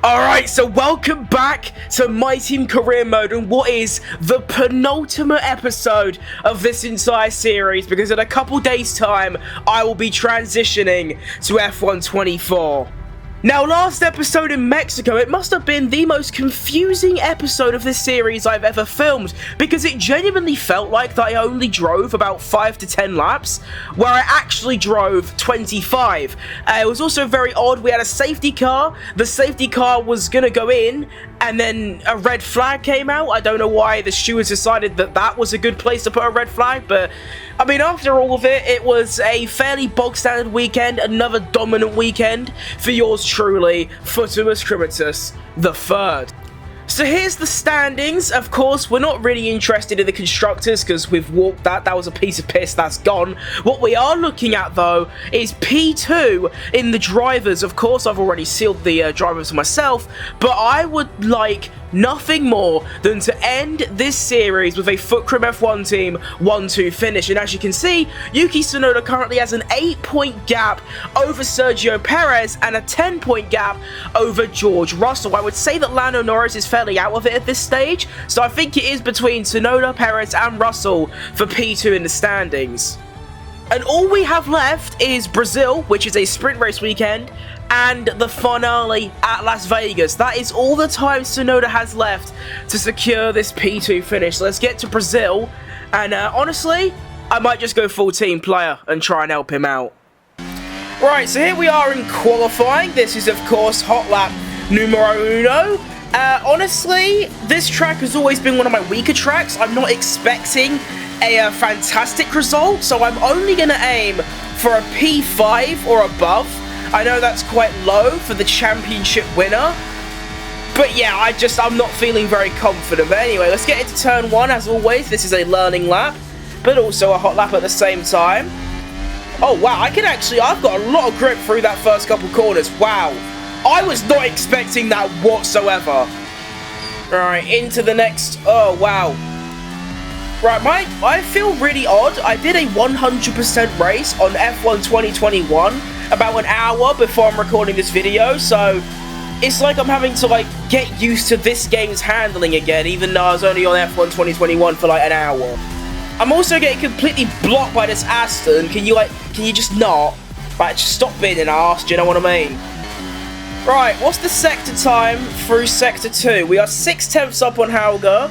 Alright, so welcome back to My Team Career Mode and what is the penultimate episode of this entire series, because in a couple days time I will be transitioning to F1 24. Now, last episode in Mexico, it must have been the most confusing episode of this series I've ever filmed, because it genuinely felt like that I only drove about 5 to 10 laps, where I actually drove 25. It was also very odd. We had a safety car. The safety car was gonna go in, and then a red flag came out. I don't know why the stewards decided that that was a good place to put a red flag, but I mean, after all of it, it was a fairly bog-standard weekend, another dominant weekend for yours truly, Futimus Crimitus the Third. So here's the standings. Of course, we're not really interested in the constructors because we've walked that. That was a piece of piss. That's gone. What we are looking at, though, is P2 in the drivers. Of course, I've already sealed the drivers myself, but I would like nothing more than to end this series with a FutCrim F1 team 1-2 finish. And as you can see, Yuki Tsunoda currently has an 8-point gap over Sergio Perez and a 10-point gap over George Russell. I would say that Lando Norris is fairly out of it at this stage, so I think it is between Tsunoda, Perez and Russell for P2 in the standings. And all we have left is Brazil, which is a sprint race weekend, and the finale at Las Vegas. That is all the time Tsunoda has left to secure this P2 finish. So let's get to Brazil, and honestly, I might just go full team player and try and help him out. Right, so here we are in qualifying. This is, of course, hot lap numero uno. Honestly, this track has always been one of my weaker tracks. I'm not expecting a fantastic result, so I'm only going to aim for a P5 or above. I know that's quite low for the championship winner, but yeah, I'm not feeling very confident. But anyway, let's get into turn 1. As always, this is a learning lap, but also a hot lap at the same time. Oh wow, I've got a lot of grip through that first couple corners. Wow, I was not expecting that whatsoever. Alright, into the next, oh wow. Right, I feel really odd. I did a 100% race on F1 2021 about an hour before I'm recording this video, so it's like I'm having to like get used to this game's handling again, even though I was only on F1 2021 for like an hour. I'm also getting completely blocked by this Aston. Can you just not? Right, just stop being an arse, do you know what I mean? Right, what's the sector time through sector 2? We are 6/10 up on Helga,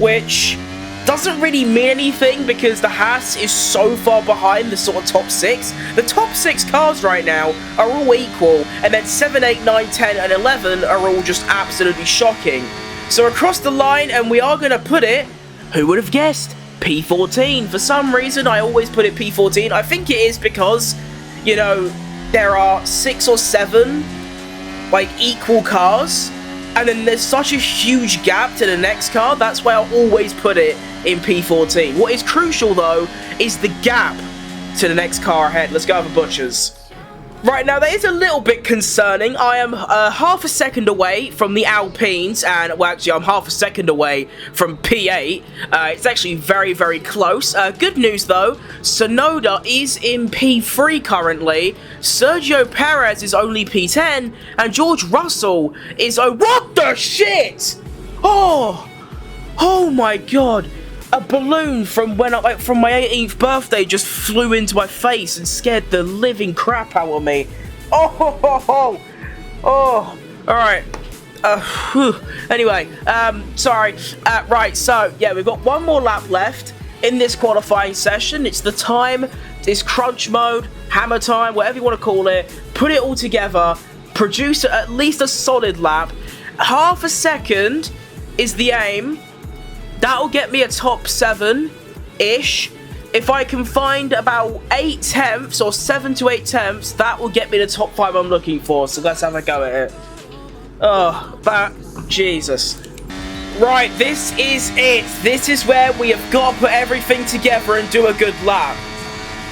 which doesn't really mean anything because the Haas is so far behind the sort of top 6. The top 6 cars right now are all equal, and then 7, 8, 9, 10, and 11 are all just absolutely shocking. So across the line, and we are going to put it, who would have guessed, P14. For some reason, I always put it P14. I think it is because, you know, there are 6 or 7, like, equal cars, and then there's such a huge gap to the next car. That's why I always put it in P14. What is crucial, though, is the gap to the next car ahead. Let's go over Butchers. Right, now that is a little bit concerning. I am half a second away from the Alpines, and, well, actually, I'm half a second away from P8. It's actually very, very close. Good news, though, Tsunoda is in P3 currently, Sergio Perez is only P10, and George Russell is... Oh, what the shit? Oh my god. A balloon from my 18th birthday just flew into my face and scared the living crap out of me. Oh. Alright. Anyway, sorry. Right, so, yeah, we've got one more lap left in this qualifying session. It's the time, it's crunch mode, hammer time, whatever you want to call it. Put it all together, produce at least a solid lap. Half a second is the aim. That'll get me a top 7-ish. If I can find about 8/10 or 7 to 8/10, that will get me the top 5 I'm looking for. So let's have a go at it. Jesus. Right, this is it. This is where we have got to put everything together and do a good lap.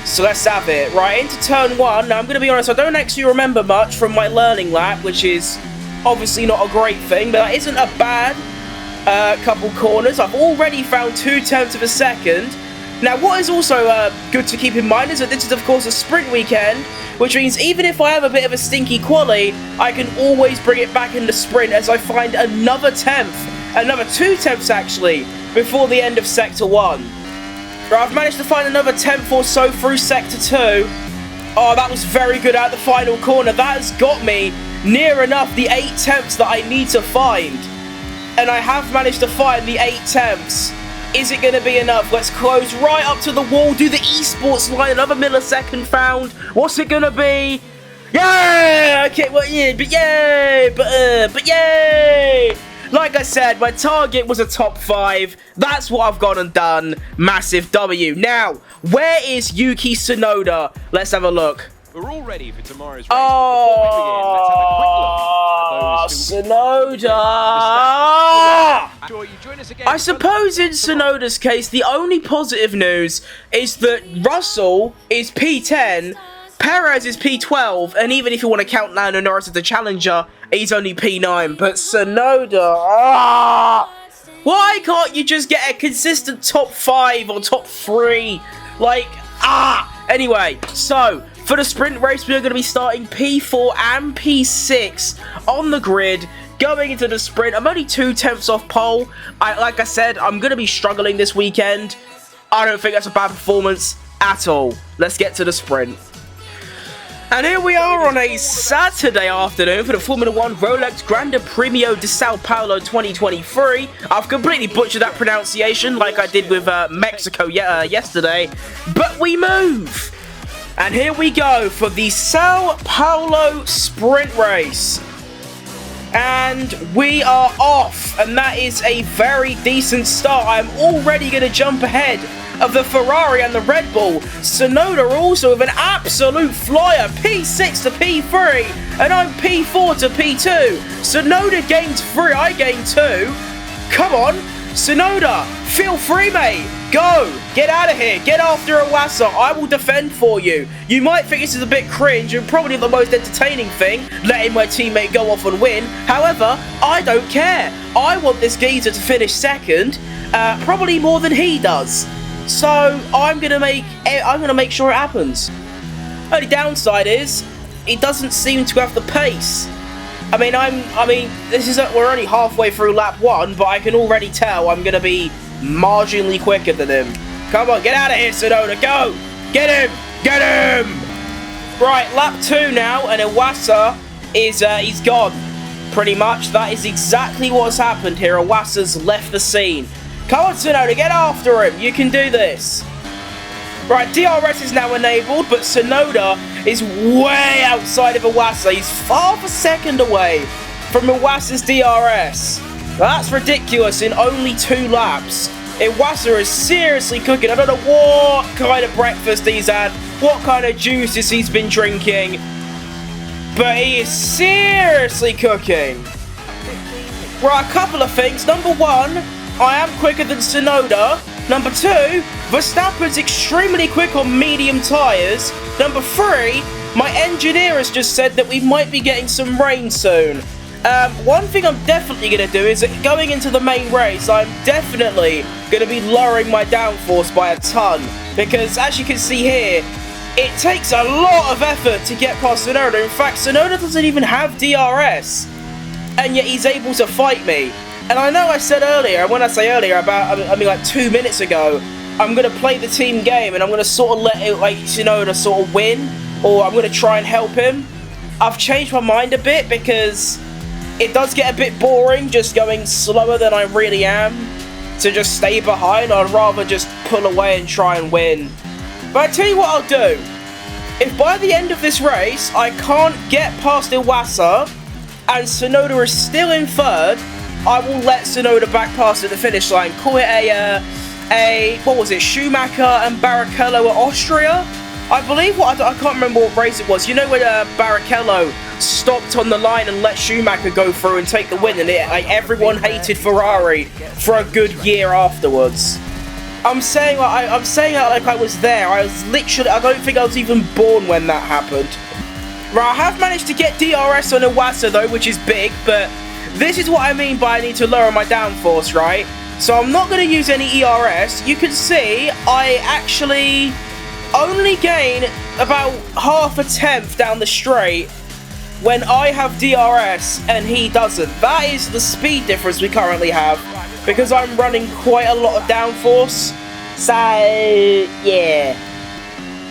So let's have it. Right, into turn 1. Now, I'm going to be honest, I don't actually remember much from my learning lap, which is obviously not a great thing, but that isn't a bad couple corners. I've already found 0.2 of a second Now, what is also good to keep in mind is that this is, of course, a sprint weekend, which means even if I have a bit of a stinky quali, I can always bring it back in the sprint as I find another 10th, another 2 tenths actually, before the end of Sector 1. Right, I've managed to find another 10th or so through Sector 2. Oh, that was very good at the final corner. That has got me near enough the 8 tenths that I need to find. And I have managed to find the 8 tenths. Is it going to be enough? Let's close right up to the wall, do the esports line, another millisecond found. What's it going to be? Yeah! Okay, well, yeah, but yay! But yay! Like I said, my target was a top 5. That's what I've gone and done. Massive W. Now, where is Yuki Tsunoda? Let's have a look. We're all ready for tomorrow's race. Oh, Tsunoda! I suppose in Tsunoda's case, the only positive news is that Russell is P10, Perez is P12, and even if you want to count Lando Norris as the challenger, he's only P9. But Tsunoda, why can't you just get a consistent top 5 or top 3? Like, Anyway, so for the sprint race, we're going to be starting P4 and P6 on the grid. Going into the sprint, I'm only 2 tenths off pole. Like I said, I'm going to be struggling this weekend. I don't think that's a bad performance at all. Let's get to the sprint. And here we are on a Saturday afternoon for the Formula 1 Rolex Grande Premio de Sao Paulo 2023. I've completely butchered that pronunciation like I did with Mexico yesterday. But we move. And here we go for the Sao Paulo sprint race. And we are off. And that is a very decent start. I'm already going to jump ahead of the Ferrari and the Red Bull. Tsunoda also with an absolute flyer, P6 to P3, and I'm P4 to P2. Tsunoda gained 3, I gained 2. Come on, Tsunoda, feel free, mate. Go, get out of here, get after Iwasa, I will defend for you. You might think this is a bit cringe and probably the most entertaining thing, letting my teammate go off and win. However, I don't care. I want this geezer to finish second, probably more than he does. So I'm gonna make sure it happens. Only downside is he doesn't seem to have the pace. I mean we're only halfway through lap 1, but I can already tell I'm gonna be marginally quicker than him. Come on, get out of here, Tsunoda, go! Get him! Get him! Right, lap 2 now, and Iwasa is he's gone. Pretty much, that is exactly what's happened here. Iwasa's left the scene. Come on, Tsunoda, get after him. You can do this. Right, DRS is now enabled, but Tsunoda is way outside of Iwasa. He's half a second away from Iwasa's DRS. That's ridiculous in only 2 laps. Iwasa is seriously cooking. I don't know what kind of breakfast he's had, what kind of juices he's been drinking, but he is seriously cooking. Right, a couple of things. Number 1, I am quicker than Tsunoda. Number 2, Verstappen's extremely quick on medium tyres. Number 3, my engineer has just said that we might be getting some rain soon. One thing I'm definitely going to do is that going into the main race, I'm definitely going to be lowering my downforce by a ton. Because as you can see here, it takes a lot of effort to get past Tsunoda. In fact, Tsunoda doesn't even have DRS. And yet he's able to fight me. And I know I said earlier, and when I say earlier, like 2 minutes ago, I'm going to play the team game and I'm going to sort of let it, like, Tsunoda sort of win, or I'm going to try and help him. I've changed my mind a bit because it does get a bit boring just going slower than I really am to just stay behind. I'd rather just pull away and try and win. But I tell you what I'll do. If by the end of this race I can't get past Iwasa and Tsunoda is still in 3rd, I will let Tsunoda back past at the finish line. Call it what was it, Schumacher and Barrichello at Austria? I believe, I can't remember what race it was. You know when Barrichello stopped on the line and let Schumacher go through and take the win, and everyone hated Ferrari for a good year afterwards. I'm saying that like I was there. I don't think I was even born when that happened. Right, I have managed to get DRS on Iwasa though, which is big, but this is what I mean by I need to lower my downforce, right? So I'm not going to use any ERS. You can see I actually only gain about half a tenth down the straight when I have DRS and he doesn't. That is the speed difference we currently have, because I'm running quite a lot of downforce. So, yeah.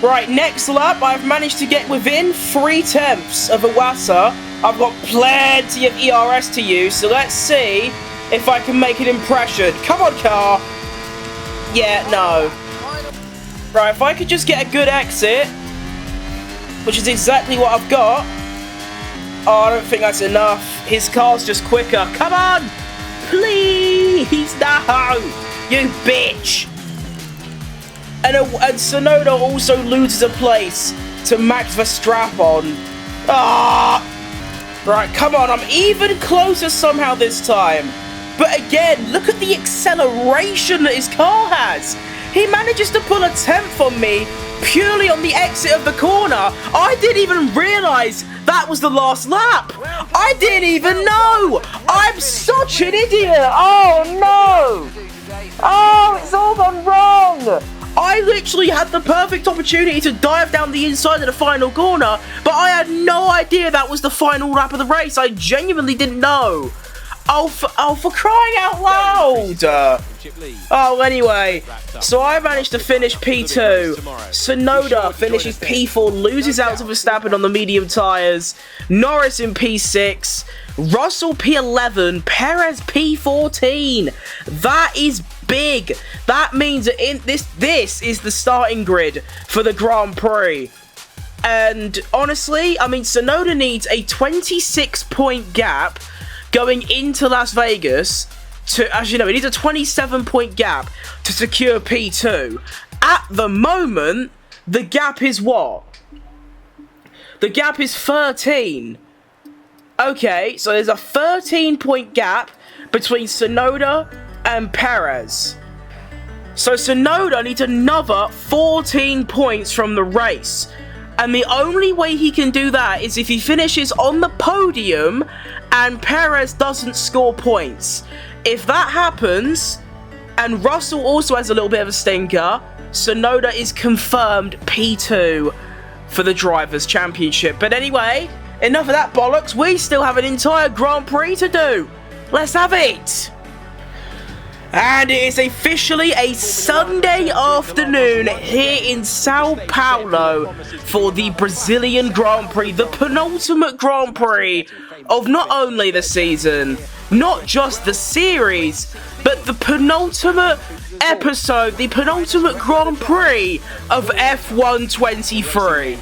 Right, next lap, I've managed to get within 3/10 of Iwasa. I've got plenty of ERS to use, so let's see if I can make an impression. Come on, car. Yeah, no. Right, if I could just get a good exit, which is exactly what I've got. Oh, I don't think that's enough. His car's just quicker. Come on! Please! No! You bitch! And Tsunoda also loses a place to Max Verstappen. Ah! Right, come on. I'm even closer somehow this time. But again, look at the acceleration that his car has. He manages to pull a 10th on me purely on the exit of the corner. I didn't even realise that was the last lap. I didn't even know. I'm such an idiot. Oh, no. Oh, it's all gone wrong. I literally had the perfect opportunity to dive down the inside of the final corner, but I had no idea that was the final lap of the race. I genuinely didn't know. Oh, for crying out loud! Oh, anyway, so I managed to finish P2. Tsunoda finishes P4, loses out to Verstappen on the medium tyres. Norris in P6. Russell P11. Perez P14. That is big. That means that this is the starting grid for the Grand Prix. And honestly, I mean, Tsunoda needs a 26-point gap going into Las Vegas to, as you know, he needs a 27-point gap to secure P2. At the moment, the gap is what? The gap is 13. Okay, so there's a 13-point gap between Tsunoda and Perez. So Tsunoda needs another 14 points from the race. And the only way he can do that is if he finishes on the podium and Perez doesn't score points. If that happens, and Russell also has a little bit of a stinker, Tsunoda is confirmed P2 for the Drivers' Championship. But anyway, enough of that bollocks. We still have an entire Grand Prix to do. Let's have it. And it is officially a Sunday afternoon here in Sao Paulo for the Brazilian Grand Prix, the penultimate Grand Prix of not only the season, not just the series, but the penultimate episode, the penultimate Grand Prix of F1 23.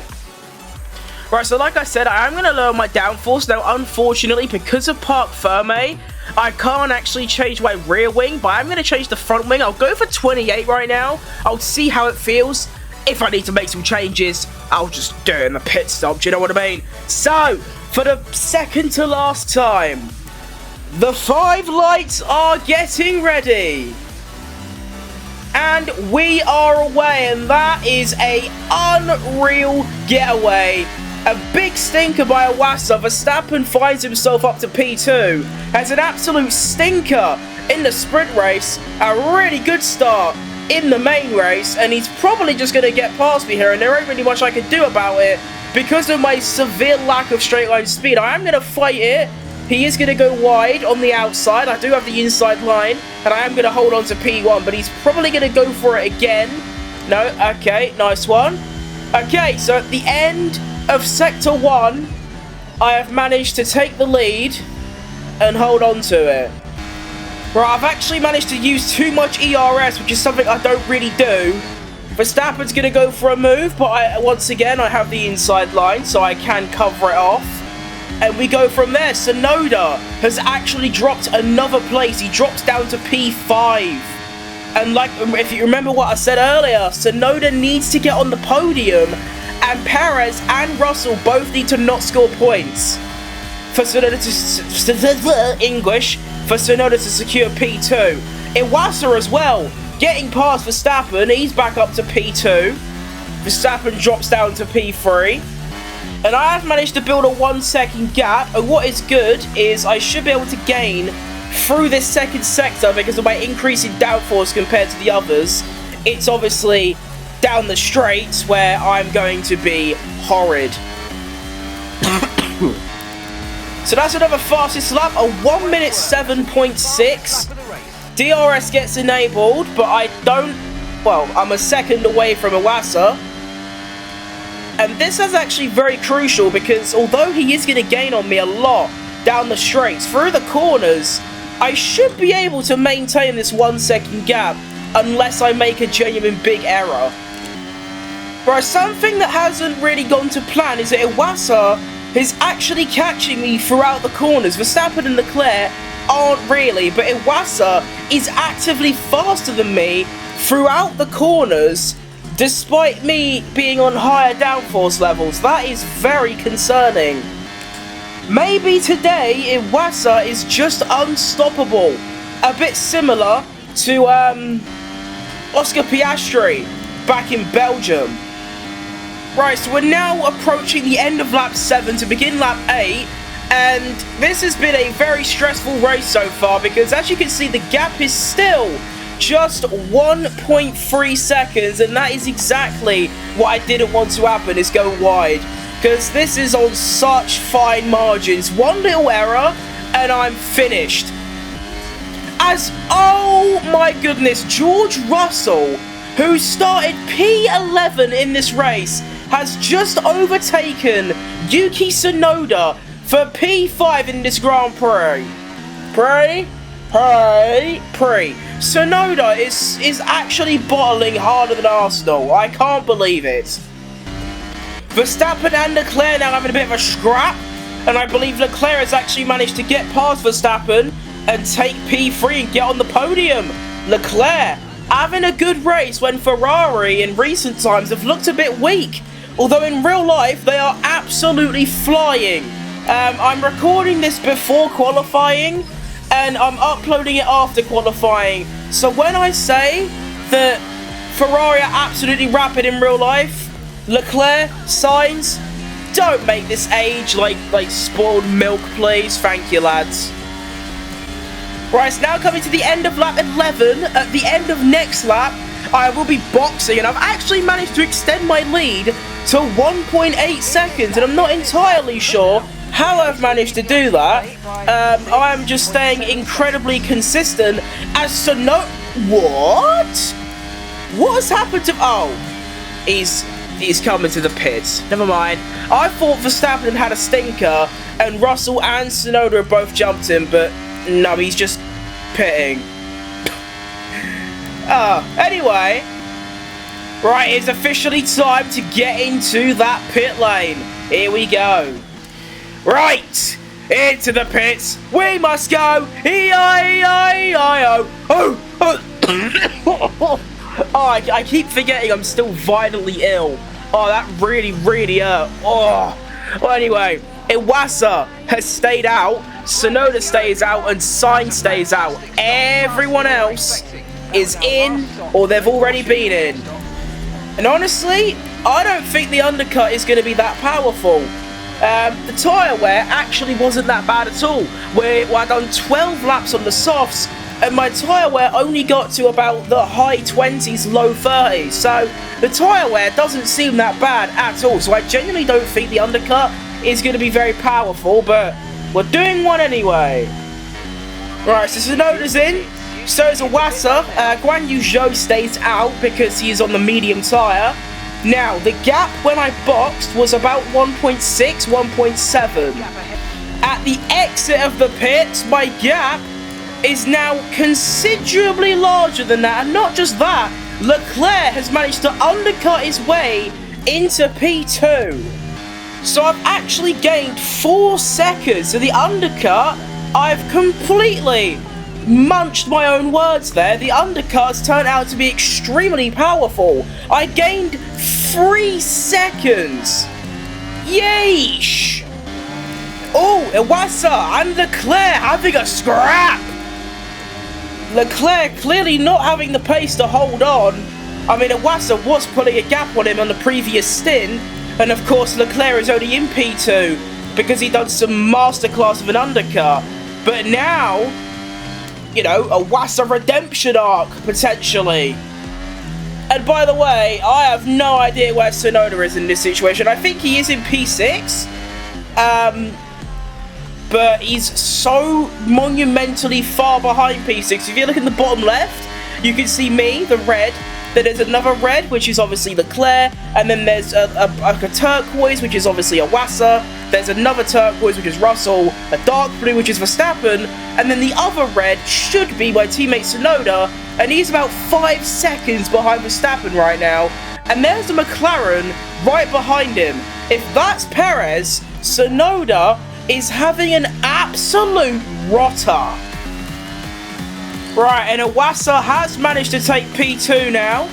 Right, so like I said, I am going to lower my downforce. Now, unfortunately, because of Parc Ferme, I can't actually change my rear wing, but I'm going to change the front wing. I'll go for 28 right now. I'll see how it feels. If I need to make some changes, I'll just do it in the pit stop. Do you know what I mean? So, for the second to last time, the 5 lights are getting ready. And we are away, and that is a unreal getaway. A big stinker by Iwasa. Verstappen finds himself up to P2. Has an absolute stinker in the sprint race. A really good start in the main race. And he's probably just going to get past me here. And there ain't really much I can do about it because of my severe lack of straight line speed. I am going to fight it. He is going to go wide on the outside. I do have the inside line. And I am going to hold on to P1. But he's probably going to go for it again. No. Okay. Nice one. Okay. So at the end of Sector 1, I have managed to take the lead and hold on to it. Right, I've actually managed to use too much ERS, which is something I don't really do. Verstappen's going to go for a move, but once again, I have the inside line, so I can cover it off. And we go from there. Tsunoda has actually dropped another place. He drops down to P5. And like, if you remember what I said earlier, Tsunoda needs to get on the podium. And Perez and Russell both need to not score points for Tsunoda to secure P2. Iwasa as well, getting past Verstappen. He's back up to P2. Verstappen drops down to P3. And I have managed to build a 1 second gap. And what is good is I should be able to gain through this second sector because of my increasing downforce compared to the others. It's obviously down the straights where I'm going to be horrid. So that's another fastest lap, a 1 minute 7.6. DRS gets enabled, but I don't, well, I'm a second away from Iwasa. And this is actually very crucial because although he is going to gain on me a lot down the straights, through the corners, I should be able to maintain this 1 second gap unless I make a genuine big error. Right, something that hasn't really gone to plan is that Iwasa is actually catching me throughout the corners. Verstappen and Leclerc aren't really, but Iwasa is actively faster than me throughout the corners, despite me being on higher downforce levels. That is very concerning. Maybe today Iwasa is just unstoppable. A bit similar to Oscar Piastri back in Belgium. Right, so we're now approaching the end of lap 7 to begin lap 8, and this has been a very stressful race so far because, as you can see, the gap is still just 1.3 seconds, and that is exactly what I didn't want to happen, is go wide, because this is on such fine margins. One little error and I'm finished. As, oh my goodness, George Russell, who started P11 in this race, has just overtaken Yuki Tsunoda for P5 in this Grand Prix. Tsunoda is actually bottling harder than Arsenal. I can't believe it. Verstappen and Leclerc now having a bit of a scrap, and I believe Leclerc has actually managed to get past Verstappen and take P3 and get on the podium. Leclerc having a good race when Ferrari in recent times have looked a bit weak. Although in real life, they are absolutely flying. I'm recording this before qualifying, and I'm uploading it after qualifying. So when I say that Ferrari are absolutely rapid in real life, Leclerc, Sainz, don't make this age like spoiled milk, please. Thank you, lads. Right, it's now coming to the end of lap 11. At the end of next lap, I will be boxing, and I've actually managed to extend my lead to 1.8 seconds, and I'm not entirely sure how I've managed to do that. I'm just staying incredibly consistent as to no... What? What has happened to... Oh, he's coming to the pits. Never mind. I thought Verstappen had a stinker, and Russell and Tsunoda have both jumped him, but no, he's just pitting. Anyway, right, it's officially time to get into that pit lane. Here we go. Right, into the pits we must go. E-I-E-I-E-I-O. Oh, I keep forgetting I'm still violently ill. Oh, that really hurt. Oh. Well, anyway, Iwasa has stayed out, Tsunoda stays out, and Sainz stays out. Everyone else is in, or they've already been in. And honestly, I don't think the undercut is going to be that powerful. The tyre wear actually wasn't that bad at all. I'd done 12 laps on the softs, and my tyre wear only got to about the high 20s, low 30s. So the tyre wear doesn't seem that bad at all. So I genuinely don't think the undercut is going to be very powerful, but we're doing one anyway. Right, so Tsunoda's in. So is Iwasa. Guan Yu Zhou stays out because he is on the medium tyre. Now, the gap when I boxed was about 1.6, 1.7. At the exit of the pits, my gap is now considerably larger than that. And not just that, Leclerc has managed to undercut his way into P2. So I've actually gained 4 seconds. So the undercut, I've completely munched my own words there. The undercuts turned out to be extremely powerful. I gained 3 seconds. Yeesh. Oh, Iwasa and Leclerc having a scrap. Leclerc clearly not having the pace to hold on. I mean, Iwasa was pulling a gap on him on the previous stint. And of course, Leclerc is only in P2 because he done some masterclass of an undercut. But now, you know, a Wassa redemption arc, potentially. And by the way, I have no idea where Sonoda is in this situation. I think he is in P6. But he's so monumentally far behind P6. If you look in the bottom left, you can see me, the red. Then there's another red, which is obviously Leclerc. And then there's a turquoise, which is obviously a Wassa. There's another turquoise, which is Russell. A dark blue, which is Verstappen. And then the other red should be my teammate Sonoda. And he's about 5 seconds behind Verstappen right now. And there's the McLaren right behind him. If that's Perez, Sonoda is having an absolute rotter. Right, and Iwasa has managed to take P2 now.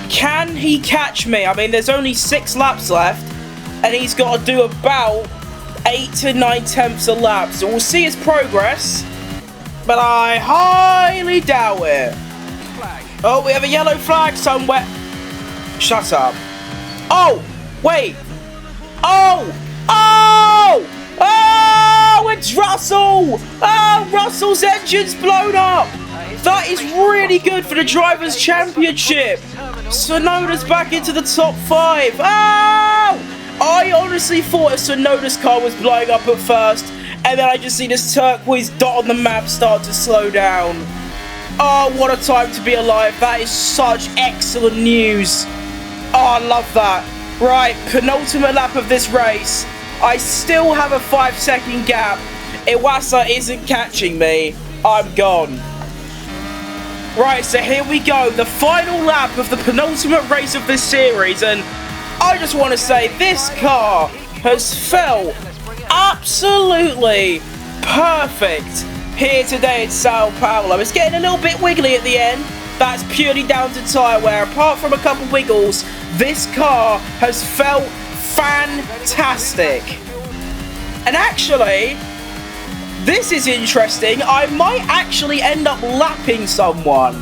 Can he catch me? I mean, there's only 6 laps left, and he's got to do about 8 to 9 tenths a lap. So we'll see his progress, but I highly doubt it. Oh, we have a yellow flag somewhere. Shut up. Oh, wait. Oh! Oh! Oh! It's Russell! Oh, Russell's engine's blown up! That is really good for the Drivers' Championship! Sonoda's back into the top 5. Oh! I honestly thought if Sonoda's car was blowing up at first, and then I just see this turquoise dot on the map start to slow down. Oh, what a time to be alive. That is such excellent news. Oh, I love that. Right, penultimate lap of this race. I still have a 5-second gap. Iwasa isn't catching me. I'm gone. Right, so here we go. The final lap of the penultimate race of this series. And I just want to say this car has felt absolutely perfect here today in Sao Paulo. It's getting a little bit wiggly at the end. That's purely down to tyre wear. Apart from a couple wiggles, this car has felt fantastic. And actually, this is interesting. I might actually end up lapping someone.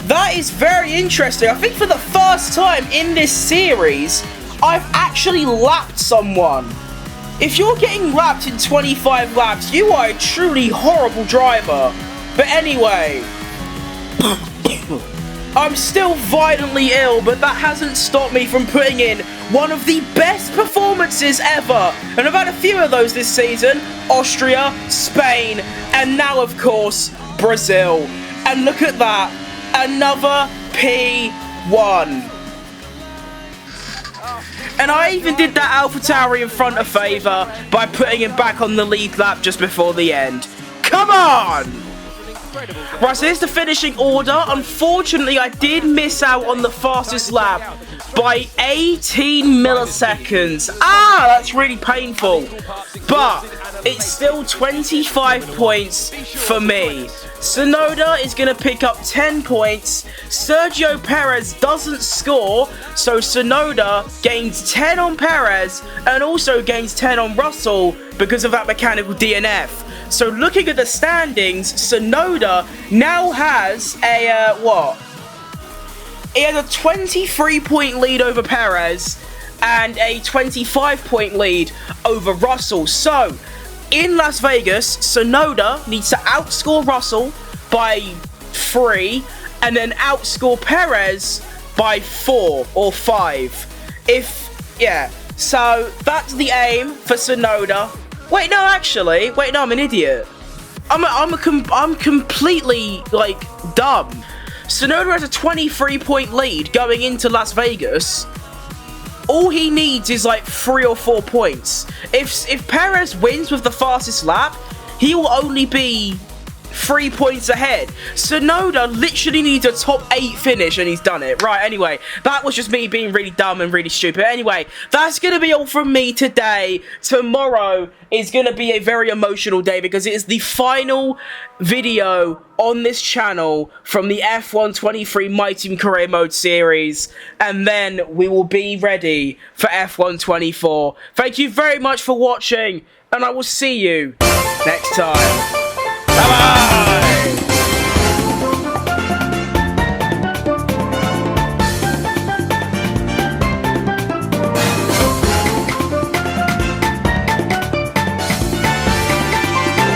That is very interesting. I think for the first time in this series, I've actually lapped someone. If you're getting lapped in 25 laps, you are a truly horrible driver. But anyway, I'm still violently ill, but that hasn't stopped me from putting in one of the best performances ever. And I've had a few of those this season. Austria, Spain, and now, of course, Brazil. And look at that. Another P1. And I even did that AlphaTauri in front of Favour by putting him back on the lead lap just before the end. Come on! Right, so here's the finishing order. Unfortunately, I did miss out on the fastest lap by 18 milliseconds. Ah, that's really painful. But it's still 25 points for me. Sonoda is going to pick up 10 points. Sergio Perez doesn't score, so Sonoda gains 10 on Perez and also gains 10 on Russell because of that mechanical DNF. So looking at the standings, Sonoda now has a, He has a 23-point lead over Perez and a 25-point lead over Russell. So, in Las Vegas, Sonoda needs to outscore Russell by 3 and then outscore Perez by 4 or 5. So that's the aim for Sonoda. Wait, no, actually. Wait, no, I'm an idiot. I'm completely, like, dumb. Sonoda has a 23-point lead going into Las Vegas. All he needs is, like, 3 or 4 points. If Perez wins with the fastest lap, he will only be 3 points ahead. Sonoda literally needs a top 8 finish and he's done it. Right, anyway, that was just me being really dumb and really stupid. Anyway, that's going to be all from me today. Tomorrow is going to be a very emotional day because it is the final video on this channel from the F123 My Team Career Mode series, and then we will be ready for F124. Thank you very much for watching, and I will see you next time. Bye-bye!